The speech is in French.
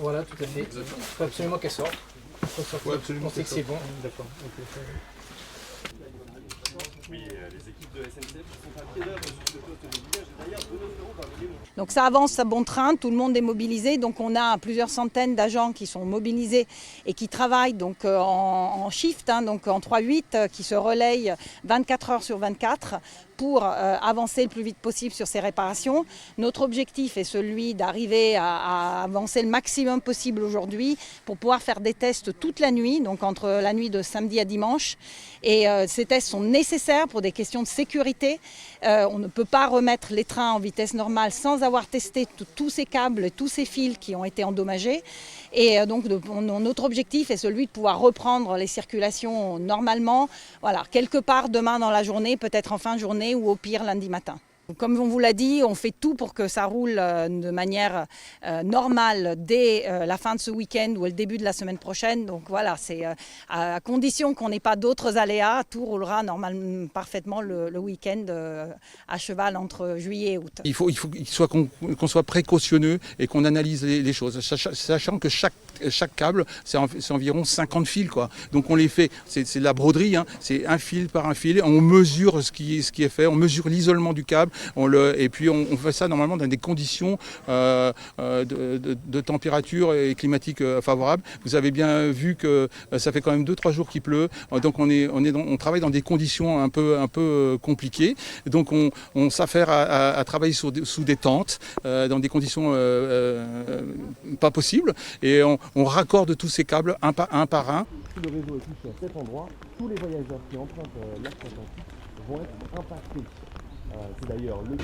Voilà, tout à fait. Il faut absolument qu'elle sorte. Ouais, absolument. On sait que c'est bon. D'accord. Oui, les équipes de SNCF sont à pied d'œuvre sur ce poste de village. D'ailleurs, 2 euros par million. Donc ça avance à bon train, tout le monde est mobilisé. Donc on a plusieurs centaines d'agents qui sont mobilisés et qui travaillent donc en shift, donc en 3-8, qui se relayent 24 heures sur 24 pour avancer le plus vite possible sur ces réparations. Notre objectif est celui d'arriver à avancer le maximum possible aujourd'hui pour pouvoir faire des tests toute la nuit, donc entre la nuit de samedi à dimanche. Et ces tests sont nécessaires pour des questions de sécurité. On ne peut pas remettre les trains en vitesse normale sans avoir testé tous ces câbles, tous ces fils qui ont été endommagés. Et donc notre objectif est celui de pouvoir reprendre les circulations normalement, voilà, quelque part demain dans la journée, peut-être en fin de journée ou au pire lundi matin. Comme on vous l'a dit, on fait tout pour que ça roule de manière normale dès la fin de ce week-end ou le début de la semaine prochaine. Donc voilà, c'est à condition qu'on n'ait pas d'autres aléas, tout roulera normalement parfaitement le week-end à cheval entre juillet et août. Il faut qu'on soit précautionneux et qu'on analyse les choses, sachant que chaque câble, c'est environ 50 fils, quoi. Donc on les fait, c'est de la broderie, c'est un fil par un fil, on mesure ce qui est fait, on mesure l'isolement du câble, et puis on fait ça normalement dans des conditions de température et climatique favorables. Vous avez bien vu que ça fait quand même 2-3 jours qu'il pleut, donc on travaille dans des conditions un peu compliquées. Donc on s'affaire à travailler sous des tentes, dans des conditions pas possibles, et on raccorde tous ces câbles un par un. Si le réseau est touché à cet endroit, tous les voyageurs qui empruntent l'Arc Atlantique vont être impactés. C'est d'ailleurs le...